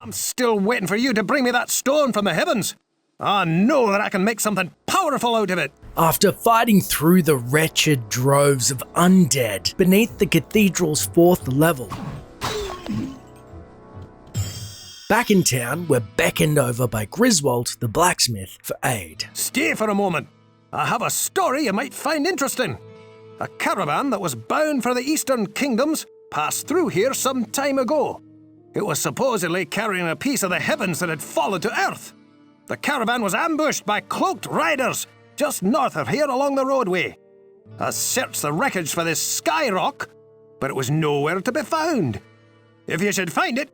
I'm still waiting for you to bring me that stone from the heavens. I know that I can make something powerful out of it. After fighting through the wretched droves of undead beneath the cathedral's 4th level, back in town, we're beckoned over by Griswold the blacksmith for aid. Stay for a moment. I have a story you might find interesting. A caravan that was bound for the Eastern Kingdoms passed through here some time ago. It was supposedly carrying a piece of the heavens that had fallen to earth. The caravan was ambushed by cloaked riders just north of here along the roadway. I searched the wreckage for this sky rock, but it was nowhere to be found. If you should find it,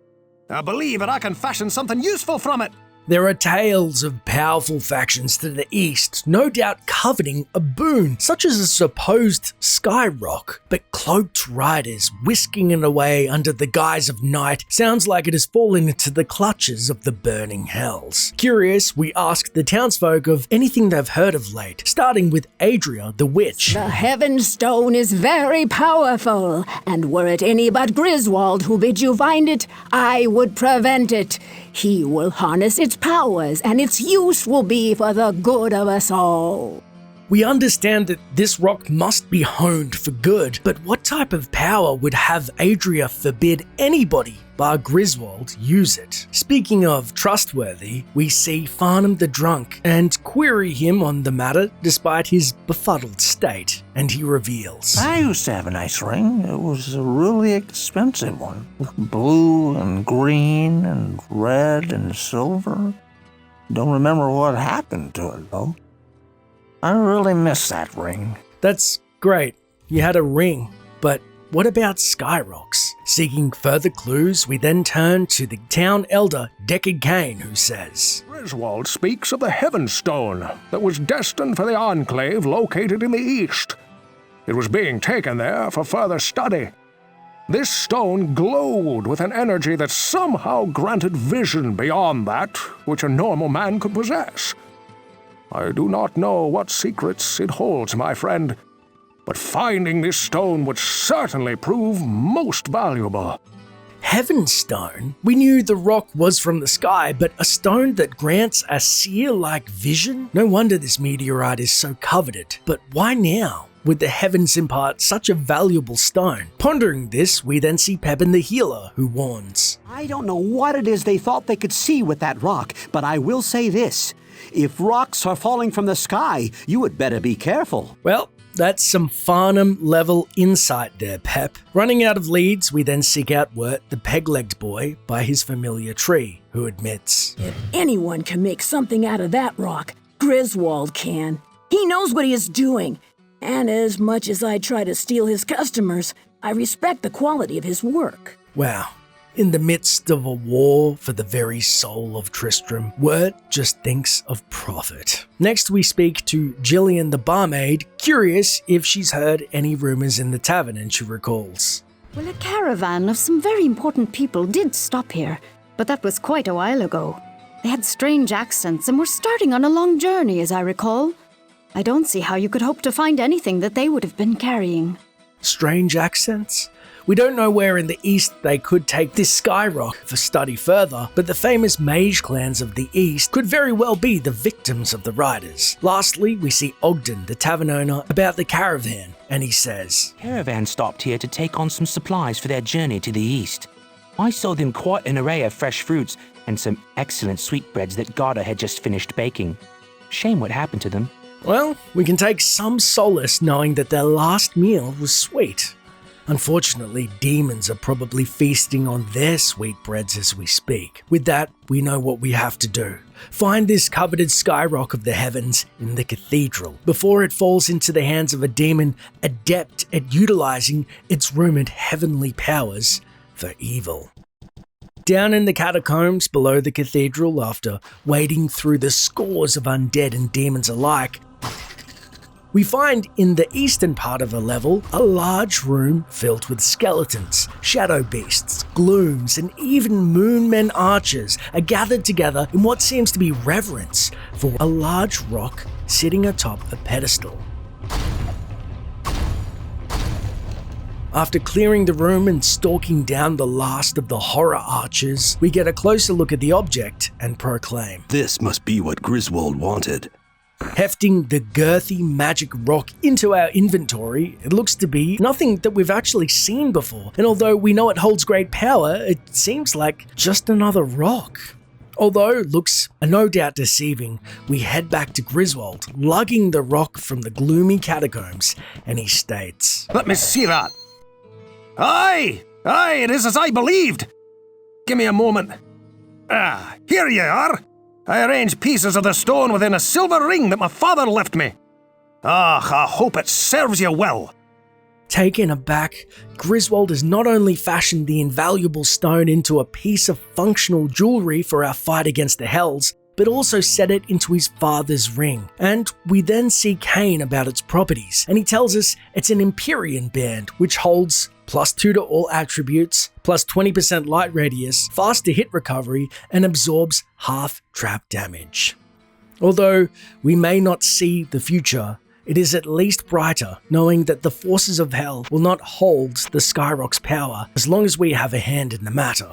I believe that I can fashion something useful from it. There are tales of powerful factions to the east, no doubt coveting a boon, such as a supposed sky rock, but cloaked riders whisking it away under the guise of night sounds like it has fallen into the clutches of the burning hells. Curious, we asked the townsfolk of anything they've heard of late, starting with Adria the witch. The Heaven Stone is very powerful, and were it any but Griswold who bid you find it, I would prevent it. He will harness its powers, and its use will be for the good of us all. We understand that this rock must be honed for good, but what type of power would have Adria forbid anybody bar Griswold use it? Speaking of trustworthy, we see Farnham the drunk and query him on the matter despite his befuddled state, and he reveals. I used to have a nice ring. It was a really expensive one. Blue and green and red and silver. Don't remember what happened to it, though. I really miss that ring. That's great. You had a ring, but what about skyrocks? Seeking further clues, we then turn to the town elder, Deckard Kane, who says, Griswold speaks of the Heaven Stone that was destined for the enclave located in the east. It was being taken there for further study. This stone glowed with an energy that somehow granted vision beyond that which a normal man could possess. I do not know what secrets it holds, my friend, but finding this stone would certainly prove most valuable. Heaven Stone? We knew the rock was from the sky, but a stone that grants a seer-like vision? No wonder this meteorite is so coveted. But why now would the heavens impart such a valuable stone? Pondering this, we then see Pepin the healer, who warns. I don't know what it is they thought they could see with that rock, but I will say this. If rocks are falling from the sky, you had better be careful. Well, that's some Farnham-level insight there, Pep. Running out of leads, we then seek out Wirt, the peg-legged boy, by his familiar tree, who admits, If anyone can make something out of that rock, Griswold can. He knows what he is doing. And as much as I try to steal his customers, I respect the quality of his work. Wow. In the midst of a war for the very soul of Tristram, Wirt just thinks of profit. Next we speak to Gillian the barmaid, curious if she's heard any rumours in the tavern, and she recalls. Well, a caravan of some very important people did stop here, but that was quite a while ago. They had strange accents and were starting on a long journey, as I recall. I don't see how you could hope to find anything that they would have been carrying. Strange accents? We don't know where in the east they could take this skyrock for study further, but the famous mage clans of the east could very well be the victims of the riders. Lastly, we see Ogden, the tavern owner, about the caravan, and he says, Caravan stopped here to take on some supplies for their journey to the east. I sold them quite an array of fresh fruits and some excellent sweetbreads that Garda had just finished baking. Shame what happened to them. Well, we can take some solace knowing that their last meal was sweet. Unfortunately, demons are probably feasting on their sweetbreads as we speak. With that, we know what we have to do. Find this coveted skyrock of the heavens in the cathedral before it falls into the hands of a demon adept at utilizing its rumored heavenly powers for evil. Down in the catacombs below the cathedral, after wading through the scores of undead and demons alike, we find in the eastern part of the level a large room filled with skeletons, shadow beasts, glooms, and even moonmen archers are gathered together in what seems to be reverence for a large rock sitting atop a pedestal. After clearing the room and stalking down the last of the horror archers, we get a closer look at the object and proclaim, This must be what Griswold wanted. hefting the girthy magic rock into our inventory. It looks to be nothing that we've actually seen before, and although we know it holds great power, it seems like just another rock. Although looks are no doubt deceiving, we head back to Griswold, lugging the rock from the gloomy catacombs, and he states, Let me see that. Aye, it is as I believed. Give me a moment. Here you are. I arranged pieces of the stone within a silver ring that my father left me. I hope it serves you well. Taken aback, Griswold has not only fashioned the invaluable stone into a piece of functional jewelry for our fight against the Hells, but also set it into his father's ring. And we then see Cain about its properties, and he tells us it's an Empyrean band, which holds +2 to all attributes, plus 20% light radius, faster hit recovery, and absorbs half trap damage. Although we may not see the future, it is at least brighter knowing that the forces of hell will not hold the Skyrock's power as long as we have a hand in the matter.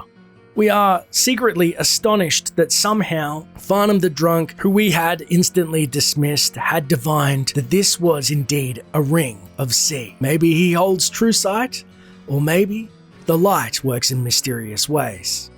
We are secretly astonished that somehow Farnham the Drunk, who we had instantly dismissed, had divined that this was indeed a ring of sea. Maybe he holds true sight, or maybe the light works in mysterious ways.